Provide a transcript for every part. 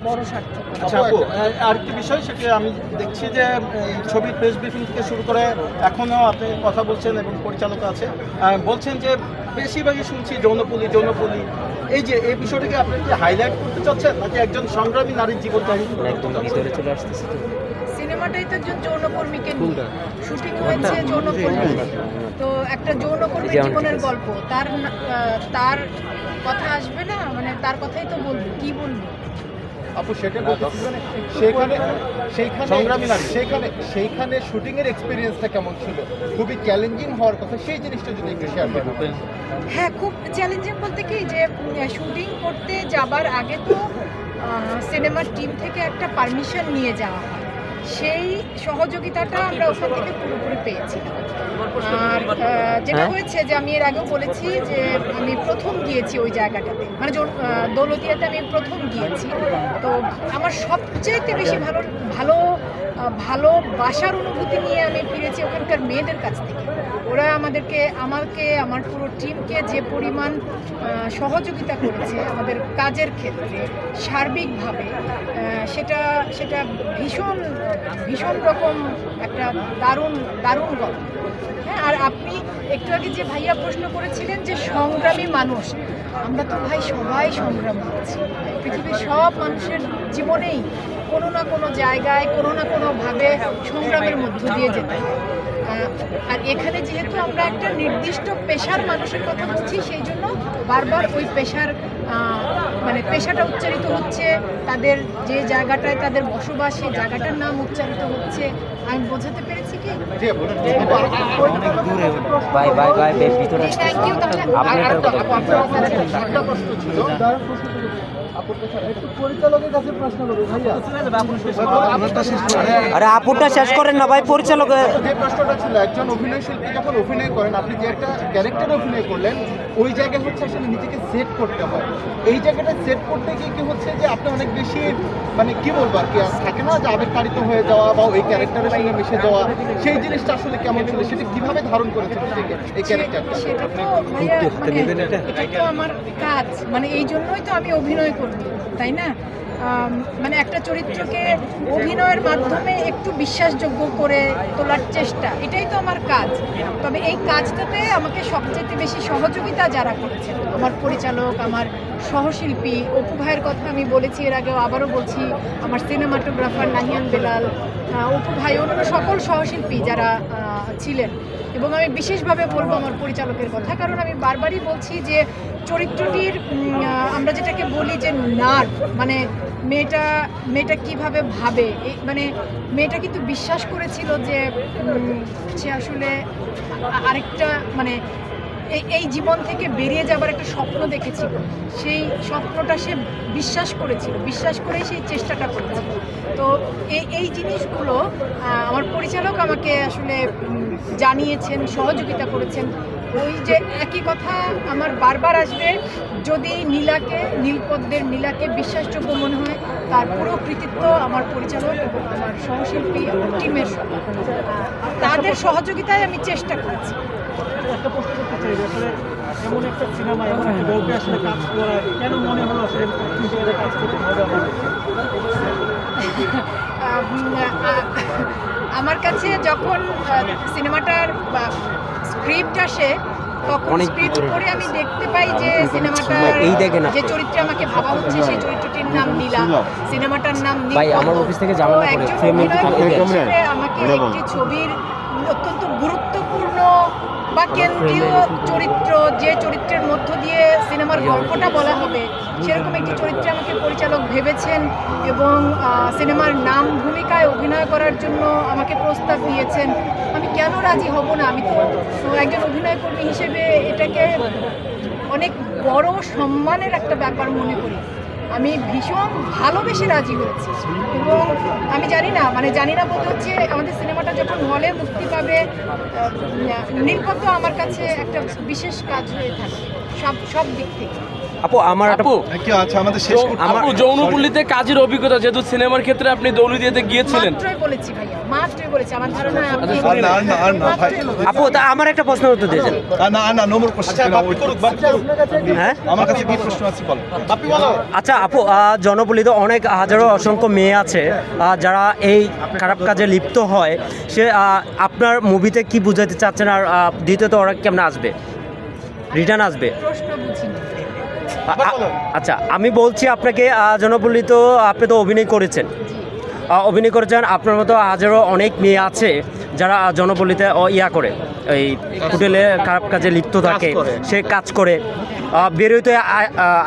বড় সার্থকতা। আচ্ছা আপু, আরেকটি বিষয় সেটা আমি দেখছি যে এই ছবির প্রেস ব্রিফিং থেকে শুরু করে এখনও আপনি কথা বলছেন এবং পরিচালক আছে বলছেন যে বেশিরভাগই শুনছি যৌনপল্লী। এই যে এই বিষয়টাকে আপনি কি হাইলাইট করতে চাচ্ছেন নাকি একজন সংগ্রামী নারীর জীবন কাহিনী একদম ভিতরে চলে আসতেছে তো। সিনেমাটাই তো একজন যৌনকর্মীকে নিয়ে শুটিং হয়েছে, যৌনকর্মী। তো একটা যৌনকর্মীর জীবনের গল্প, তার কথা আসবে না, মানে তার কথাই তো বলবো, কি বলবো। আপু সেটা বলতেছি, মানে সেইখানে শুটিং এর এক্সপিরিয়েন্সটা কেমন ছিল? খুবই চ্যালেঞ্জিং হওয়ার কথা, সেই জিনিসটা যদি একটু শেয়ার করেন। হ্যাঁ, খুব চ্যালেঞ্জিং বলতে কি যে শুটিং করতে যাবার আগে তো সিনেমার টিম থেকে একটা পারমিশন নিয়ে যাওয়া হয়, সেই সহযোগিতাটা আমরা ওখান থেকে পুরোপুরি পেয়েছিলাম। আর যেটা হয়েছে যে আমি এর আগেও বলেছি যে আমি প্রথম গিয়েছি ওই জায়গাটাতে, মানে দৌলতিয়াতে আমি প্রথম গিয়েছি। তো আমার সবচেয়ে বেশি ভালোবাসার অনুভূতি নিয়ে আমি ফিরেছি ওখানকার মেয়েদের কাছ থেকে। ওরা আমাকে আমার পুরো টিমকে যে পরিমাণ সহযোগিতা করেছে আমাদের কাজের ক্ষেত্রে সার্বিকভাবে, সেটা ভীষণ রকম একটা দারুণ গল্প। হ্যাঁ, আর আপনি একটু আগে যে ভাইয়া প্রশ্ন করেছিলেন যে সংগ্রামী মানুষ, আমরা তো ভাই সবাই সংগ্রামী আছি। পৃথিবীর সব মানুষের জীবনেই কোনো না কোনো জায়গায় কোনো না কোনোভাবে সংগ্রামের মধ্য দিয়ে যেতে হয়। আর এখানে যেহেতু আমরা একটা নির্দিষ্ট পেশার মানুষের কথা বলছি, সেই জন্য বারবার ওই পেশাটা উচ্চারিত হচ্ছে, তাদের যে জায়গাটায় তাদের বসবাস সেই জায়গাটার নাম উচ্চারিত হচ্ছে। আমি বোঝাতে পেরেছি কি? Thank you. আরে আপুরটা শেষ করেন না ভাই, পরিচালক। যে প্রশ্নটা ছিল, একজন অভিনয় শিল্পী যখন অভিনয় করেন, আপনি যে একটা ক্যারেক্টার অভিনয় করলেন, ওই জায়গায় হচ্ছে আসলে নিজেকে সেট করতে হয়। এই জায়গাটা সেট করতে গিয়ে কি হচ্ছে যে আপনি অনেক বেশি, মানে কি বলবো আর কি, থাকে না যে আবেগতাড়িত হয়ে যাওয়া বা ওই ক্যারেক্টারের সঙ্গে মিশে যাওয়া, সেই জিনিসটা আসলে কেমন ছিল, সেটা কিভাবে ধারণ করেছেন এই ক্যারেক্টারটা? সেটা তো ভাইয়া, এটা তো আমার কাজ, মানে এই জন্যই তো আমি অভিনয় করি, তাই না? মানে একটা চরিত্রকে অভিনয়ের মাধ্যমে একটু বিশ্বাসযোগ্য করে তোলার চেষ্টা, এটাই তো আমার কাজ। তবে এই কাজটাতে আমাকে সবচেয়ে বেশি সহযোগিতা যারা করেছেন, আমার পরিচালক, আমার সহশিল্পী অপু ভাইয়ের কথা আমি বলেছি এর আগেও, আবারও বলছি, আমার সিনেমাটোগ্রাফার নাহিয়ান বেলাল, অপু ভাই, অন্যান্য সকল সহশিল্পী যারা ছিলেন। এবং আমি বিশেষভাবে বলবো আমার পরিচালকের কথা, কারণ আমি বারবারই বলছি যে চরিত্রটির আমরা যেটাকে বলি যে নার্ভ, মানে মেয়েটা কিভাবে ভাবে, মানে মেয়েটা কিন্তু বিশ্বাস করেছিল যে সে আসলে আরেকটা, মানে এই জীবন থেকে বেরিয়ে যাবার একটা স্বপ্ন দেখেছিল। সেই স্বপ্নটা সে বিশ্বাস করেই সেই চেষ্টাটা করেছিল। তো এই জিনিসগুলো আমার পরিচালক আমাকে আসলে জানিয়েছেন, সহযোগিতা করেছেন। ওই যে একই কথা আমার বারবার আসবে, যদি নীলপদ্মের নীলাকে বিশ্বাসযোগ্য মনে হয়, তার পুরো কৃতিত্ব আমার পরিচালক এবং আমার সহশিল্পী টিমের তাদের সহযোগিতায় আমি চেষ্টা করেছি। একটা প্রশ্ন করতে চাই, আসলে এমন একটা সিনেমা, এমন একটা গল্পে আসলে কাজ করা কেন মনে হলো আসলে কাজ করতে হবে আমার কাছে? যখন সিনেমাটার স্ক্রিপ্ট আসে, তখন স্ক্রিপ্ট পড়ে আমি দেখতে পাই যে সিনেমাটার যে চরিত্রে আমাকে ভাবা হচ্ছে সেই চরিত্রটির নাম নীলা, সিনেমাটার নাম আমাকে একটি ছবির অত্যন্ত গুরুত্বপূর্ণ বা কেন্দ্রীয় চরিত্র, যে চরিত্রের মধ্য দিয়ে সিনেমার গল্পটা বলা হবে, সেরকম একটি চরিত্রে আমাকে পরিচালক ভেবেছেন এবং সিনেমার নাম ভূমিকায় অভিনয় করার জন্য আমাকে প্রস্তাব দিয়েছেন। আমি কেন রাজি হব না? আমি তো একজন অভিনয়কর্মী হিসেবে এটাকে অনেক বড় সম্মানের একটা ব্যাপার মনে করি। আমি ভীষণ ভালোবেসে রাজি হয়েছি এবং আমি জানি না বলতে হচ্ছে, আমাদের সিনেমাটা যখন হলে মুক্তি পাবে, নীলপদ্ম আমার কাছে একটা বিশেষ কাজ হয়ে থাকে সব দিক থেকে। আপু আমার একটা আপু কি আচ্ছা আমাদের শেষ করতে আপু যৌনপল্লীতে কাজের অভিজ্ঞতা যেহেতু সিনেমার ক্ষেত্রে আপনি দৌলুদিয়াতে গিয়েছিলেন, মাত্রই বলেছি ভাইয়া, মাত্রই বলেছি। আমার ধারণা আপনি আর না ভাই আপু তা আমার একটা প্রশ্ন উত্তর দিয়েছেন। না নো মোর কোশ্চেন আচ্ছা বাপি করুক, বাপি করুক। হ্যাঁ আমার কাছে কি প্রশ্ন আছে বল বাপি বলো। আচ্ছা আপু, জনবলিতে অনেক হাজারো অসংখ্য মেয়ে আছে যারা এই খারাপ কাজে লিপ্ত হয়। সে আপনার মুভিতে কি বুঝাতে চাচ্ছেন, আর দ্বিতীয়ত ওরা কেমন আসবে, রিটার্ন আসবে? প্রশ্ন বুঝিনি। আচ্ছা আমি বলছি আপনাকে, জনবলি তো আপনি তো অভিনয় করেছেন, অভিনয় করেছেন। আপনার মতো হাজারো অনেক মেয়ে আছে যারা জনবলিতে করে এই হোটেলে খারাপ কাজে লিপ্ত থাকে, সে কাজ করে বেরোতে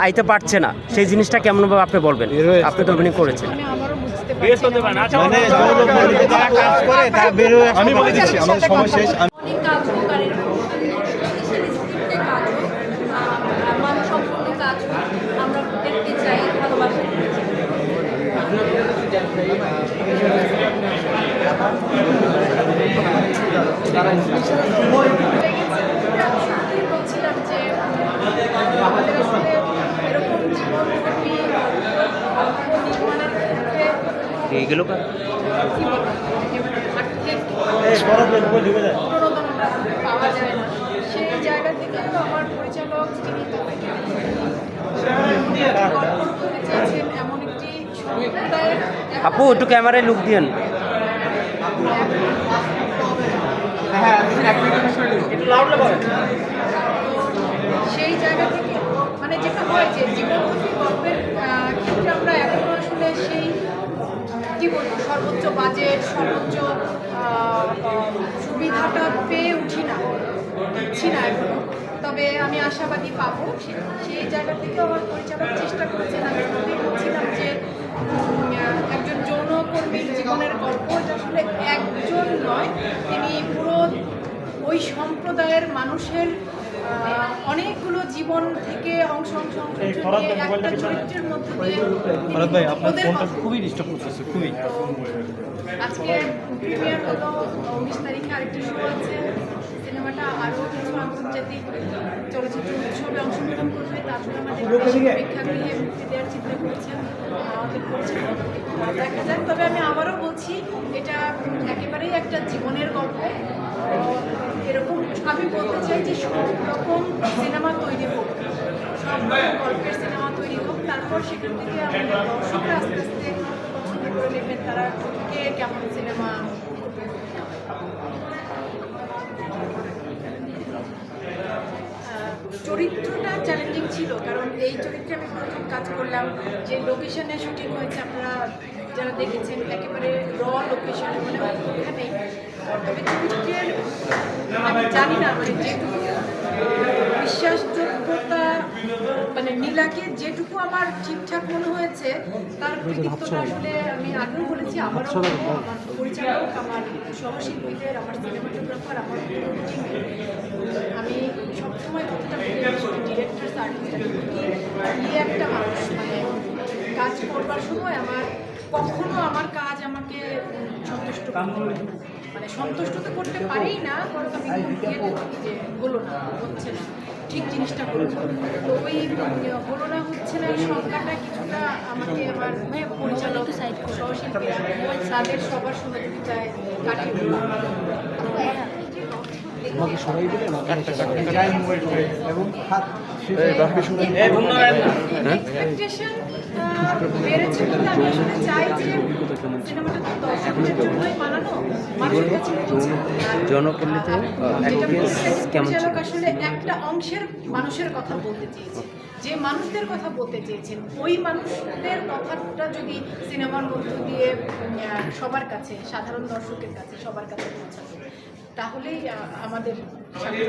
আইতে পারছে না। সেই জিনিসটা কেমনভাবে আপনি বলবেন? আপনি তো অভিনয় করেছেন। আমি আমারও বুঝতে পারছি না। মানে যৌনপল্লীতে যারা কাজ করে তারা বেরোয় আমি বলে দিচ্ছি আমাদের সময় শেষ অনেক কাজ হোক আর এরকম শক্তিশালী স্ক্রিপ্টে কাজ হোক, মানসম্পন্ন কাজ হোক, আমরা দেখতে চাই, ভালোবাসি। বলছিলাম যে আমাদের আসলে এরকম জীবনব্যাপী নির্মাণের ক্ষেত্রে এইগুলো কি বলবো, আর্থিক প্রণোদনা পাওয়া যায় না। সেই জায়গা থেকে আমার পরিচালক তিনি চেয়েছেন এমন একটি সম্প্রদায়ের আপু একটু ক্যামেরায় লুক দিয়েন। সেই জায়গা থেকে মানে যেটা হয় যে জীবনমুখী গল্পের ক্ষেত্রে আমরা এখনো আসলে সেই কি বলবো সর্বোচ্চ বাজেট, সর্বোচ্চ সুবিধাটা পেয়ে উঠি না, পাচ্ছি না এখনো। তবে আমি আশাবাদী পাবো। সেই জায়গা থেকে আমার পরিচালক চেষ্টা করেছেন। আমি প্রথমেই বলছিলাম যে একজন যৌনকর্মীর জীবনের গল্প, এটা আসলে একজন নয়, তিনি পুরো ওই সম্প্রদায়ের মানুষের অনেকগুলো জীবন থেকে অংশ নিয়ে একটা চরিত্রের মধ্যে দিয়ে ওদের খুবই ডিস্টার্ব করতেছে, খুবই। আজকে প্রিমিয়ার হলো 19 তারিখে আরেকটি শো আছে। সিনেমাটা আরও কিছু আন্তর্জাতিক চলচ্চিত্র উৎসবে অংশগ্রহণ করবে। তারপরে আমাদের প্রেক্ষাগৃহে মুক্তি দেওয়ার চিন্তা করছেন আমাদের পরিচালক। দেখা যাক। তবে আমি আবারও বলছি, এটা একেবারেই একটা জীবনের গল্প। এরকম আমি বলতে চাই যে সব রকম সিনেমা তৈরি হোক, সব রকম গল্পের সিনেমা তৈরি হোক, তারপর সেখান থেকে আমাদের দর্শকরা আস্তে আস্তে পছন্দ করে নেবেন তারা কে কেমন সিনেমা। চরিত্রটা চ্যালেঞ্জিং ছিল, কারণ এই চরিত্রে আমি প্রথম কাজ করলাম। যে লোকেশনে শুটিং হয়েছে আপনারা যারা দেখেছেন, একেবারে লোকেশনে, মানে ওখানেই। তবে চরিত্রের আমি জানি না, মানে যেটুকু বিশ্বাসযোগ্যতা, মানে নীলাকে যেটুকু আমার ঠিকঠাক মনে হয়েছে, তার কৃতিত্বটা আসলে আমি আগেও বলেছি, আবারও বলবো, আমার পরিচালক, আমার সহশিল্পীদের, আমার সিনেমাটোগ্রাফার, আমার আমি সবসময় কথাটা বলি, ডিরেক্টর নিয়ে একটা মানুষ, মানে কাজ করবার সময় কখনো আমার কাজ আমাকে সন্তুষ্ট করতে পারে, মানে সন্তুষ্ট তো করতে পারেই না, বরং আমি যে হলো না, হচ্ছে না, ঠিক জিনিসটা হলো না। তো ওই হলো না, হচ্ছে না, সংখ্যাটা কিছুটা আমাকে আমার পরিচালক, সহশিল্পীরা তাদের সবার সহযোগিতায় কাটিয়ে আমাকে সবাই দিলে না এবং হাত এক্সপেকটেশন বেড়েছে বলে আমি আসলে চাই যে সিনেমাটা তো দর্শকদের জন্যই বানানো, মানুষের কাছে জনপল্লীতে পরিচালক আসলে একটা অংশের মানুষের কথা বলতে চেয়েছে, যে মানুষদের কথা বলতে চেয়েছেন, ওই মানুষদের কথাটা যদি সিনেমার মধ্য দিয়ে সবার কাছে, সাধারণ দর্শকের কাছে, সবার কাছে পৌঁছাবে, তাহলেই আমাদের সাথে